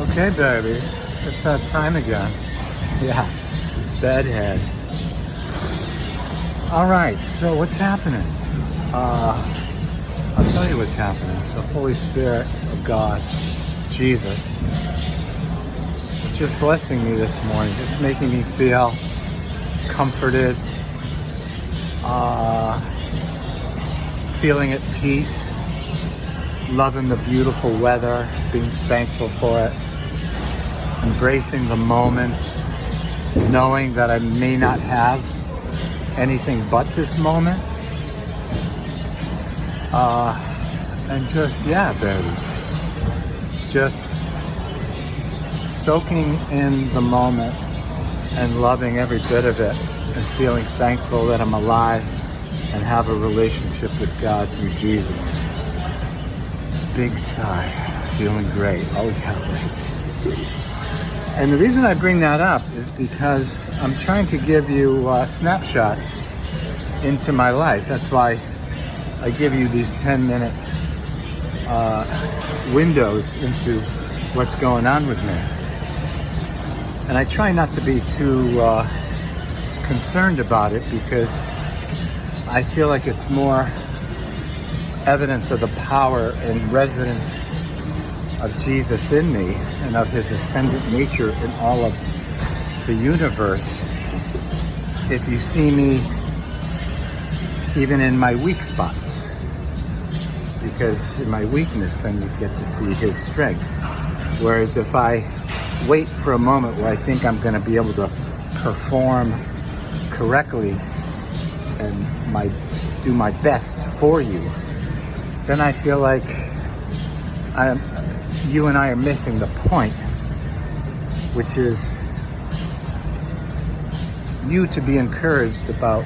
Okay, babies, it's that time again. Yeah, bedhead. All right, so what's happening? I'll tell you what's happening. The Holy Spirit of God, Jesus, is just blessing me this morning, just making me feel comforted, feeling at peace, loving the beautiful weather, being thankful for it, embracing the moment, knowing that I may not have anything but this moment. And just, yeah, baby. Just soaking in the moment and loving every bit of it and feeling thankful that I'm alive and have a relationship with God through Jesus. Big sigh, feeling great. Oh yeah, baby. And the reason I bring that up is because I'm trying to give you snapshots into my life. That's why I give you these 10-minute windows into what's going on with me. And I try not to be too concerned about it because I feel like it's more evidence of the power and residence of Jesus in me and of his ascendant nature in all of the universe. If you see me even in my weak spots, because in my weakness then you get to see his strength. Whereas if I wait for a moment where I think I'm going to be able to perform correctly and do my best for you, then I feel like you and I are missing the point, which is you to be encouraged about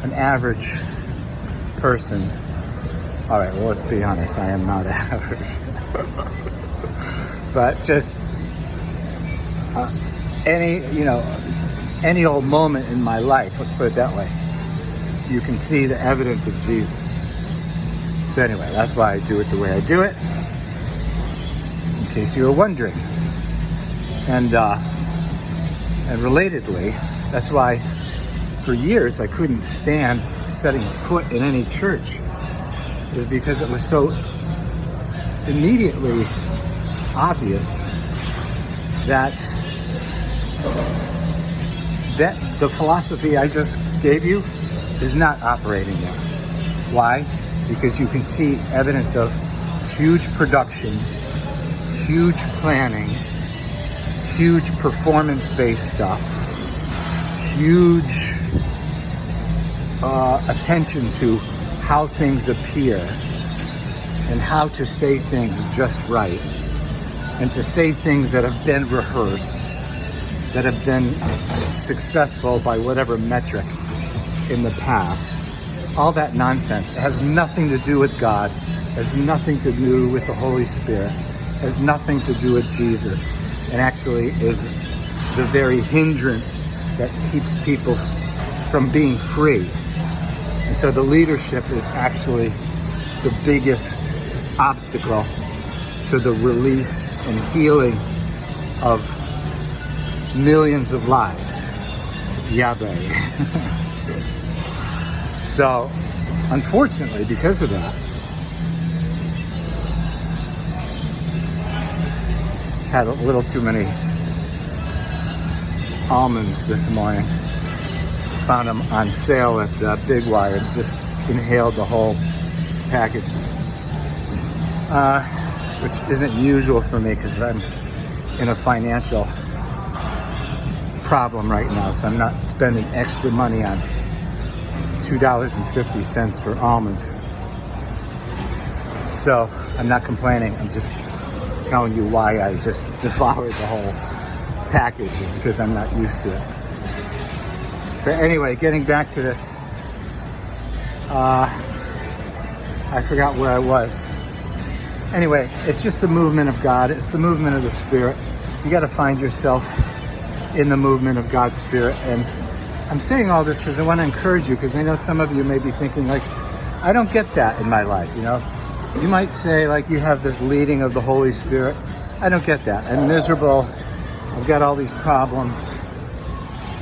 an average person. All right, well, let's be honest, I am not average. But just any old moment in my life, let's put it that way, you can see the evidence of Jesus. So anyway, that's why I do it the way I do it, in case you were wondering. And relatedly, that's why for years I couldn't stand setting foot in any church, is because it was so immediately obvious that the philosophy I just gave you is not operating there. Why? Because you can see evidence of huge production, huge planning, huge performance-based stuff, huge attention to how things appear and how to say things just right, and to say things that have been rehearsed, that have been successful by whatever metric in the past. All that nonsense. It has nothing to do with God, has nothing to do with the Holy Spirit, has nothing to do with Jesus, and actually is the very hindrance that keeps people from being free. And so the leadership is actually the biggest obstacle to the release and healing of millions of lives. Yeah, baby. So, unfortunately, because of that, had a little too many almonds this morning. Found them on sale at Big Wire. Just inhaled the whole package, which isn't usual for me because I'm in a financial problem right now, so I'm not spending extra money on $2.50 for almonds. So I'm not complaining, I'm just telling you why I just devoured the whole package, because I'm not used to it. But anyway, getting back to this, I forgot where I was. Anyway, it's just the movement of God. It's the movement of the Spirit. You got to find yourself in the movement of God's Spirit. And I'm saying all this because I want to encourage you, because I know some of you may be thinking, like, I don't get that in my life, you know? You might say, like, you have this leading of the Holy Spirit, I don't get that. I'm miserable. I've got all these problems.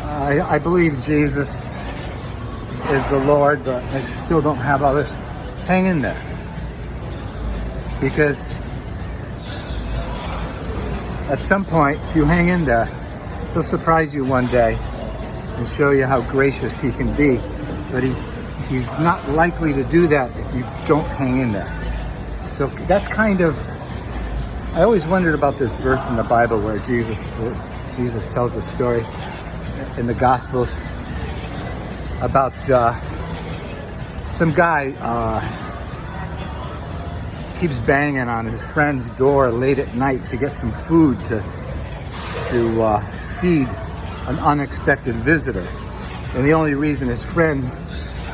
I believe Jesus is the Lord, but I still don't have all this. Hang in there. Because at some point, if you hang in there, he'll surprise you one day and show you how gracious he can be. But he's not likely to do that if you don't hang in there. So that's kind of, I always wondered about this verse in the Bible where Jesus tells a story in the Gospels about some guy keeps banging on his friend's door late at night to get some food to feed an unexpected visitor. And the only reason his friend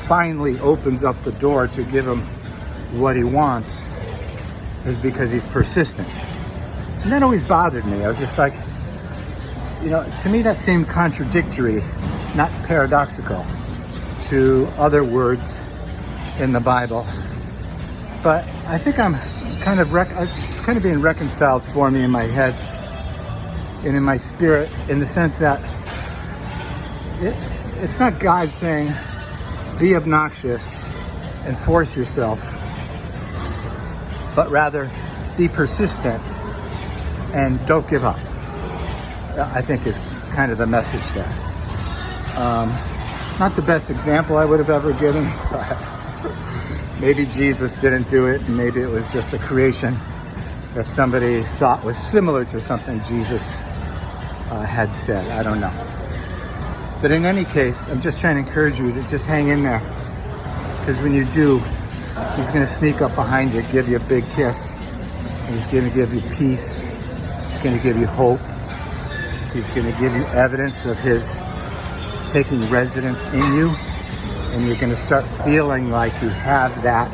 finally opens up the door to give him what he wants is because he's persistent. And that always bothered me. I was just like, to me that seemed contradictory, not paradoxical, to other words in the Bible. But I think I'm kind of, it's kind of being reconciled for me in my head and in my spirit, in the sense that it's not God saying, be obnoxious and force yourself, but rather be persistent and don't give up. I think is kind of the message there. Not the best example I would have ever given, but maybe Jesus didn't do it, and maybe it was just a creation that somebody thought was similar to something Jesus had said. I don't know. But in any case, I'm just trying to encourage you to just hang in there. Because when you do, he's going to sneak up behind you, give you a big kiss. And he's going to give you peace. He's going to give you hope. He's going to give you evidence of his taking residence in you. And you're going to start feeling like you have that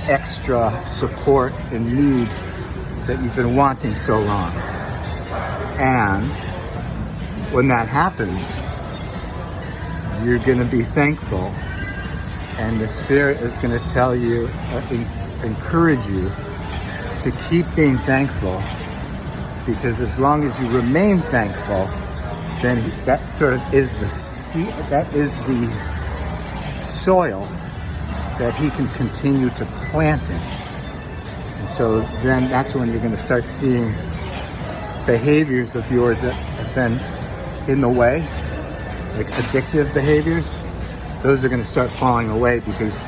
extra support and need that you've been wanting so long. And when that happens, you're going to be thankful, and the Spirit is going to tell you, encourage you to keep being thankful, because as long as you remain thankful, then that sort of is the seed, that is the soil that he can continue to plant in. And so then that's when you're going to start seeing behaviors of yours that have been in the way, like addictive behaviors. Those are going to start falling away because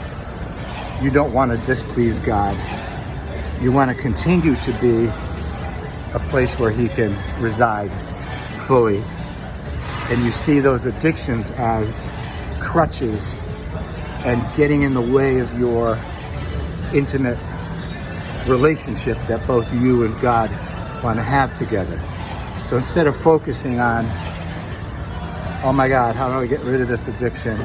you don't want to displease God. You want to continue to be a place where he can reside fully. And you see those addictions as crutches and getting in the way of your intimate relationship that both you and God want to have together. So instead of focusing on, oh my God, how do I get rid of this addiction?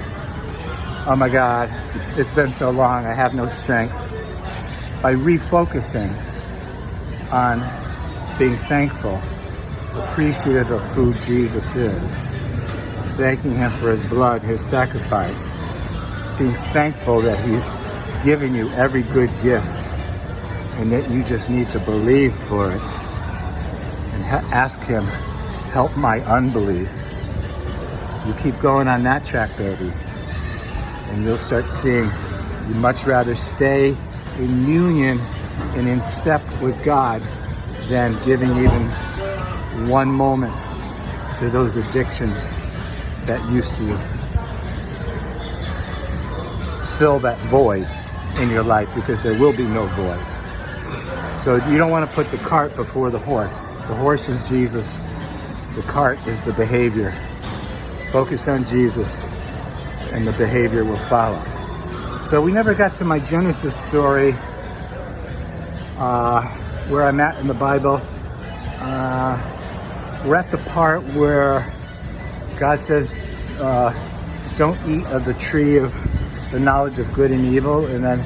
Oh my God, it's been so long, I have no strength. By refocusing on being thankful, appreciative of who Jesus is, thanking him for his blood, his sacrifice, being thankful that he's given you every good gift and that you just need to believe for it and ask him, help my unbelief. You keep going on that track, baby, and you'll start seeing you'd much rather stay in union and in step with God than giving even one moment to those addictions that used to fill that void in your life, because there will be no void. So you don't want to put the cart before the horse. The horse is Jesus. The cart is the behavior. Focus on Jesus and the behavior will follow. So we never got to my Genesis story, where I'm at in the Bible. We're at the part where God says, don't eat of the tree of the knowledge of good and evil. And then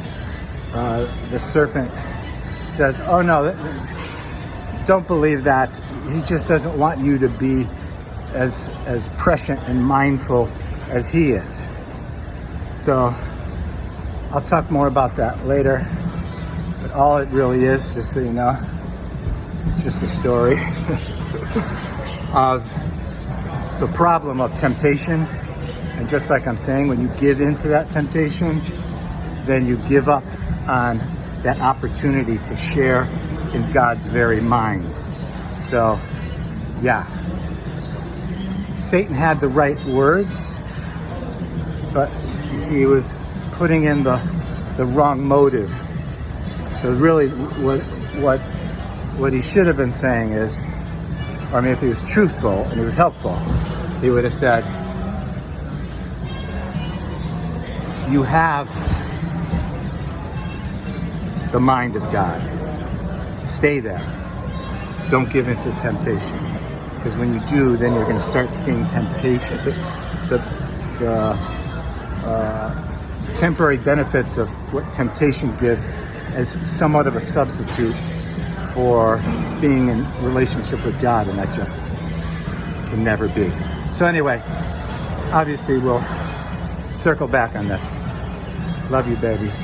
the serpent says, oh no, don't believe that. He just doesn't want you to be as prescient and mindful as he is. So I'll talk more about that later. But all it really is, just so you know, It's just a story of the problem of temptation. And just like I'm saying, when you give into that temptation, then you give up on that opportunity to share in God's very mind. So, yeah. Satan had the right words, but he was putting in the wrong motive. So really what he should have been saying is, or I mean, if he was truthful and he was helpful, he would have said, you have the mind of God. Stay there. Don't give in to temptation. Because when you do, then you're going to start seeing temptation. The temporary benefits of what temptation gives as somewhat of a substitute for being in relationship with God, and that just can never be. So anyway, obviously we'll circle back on this. Love you, babies.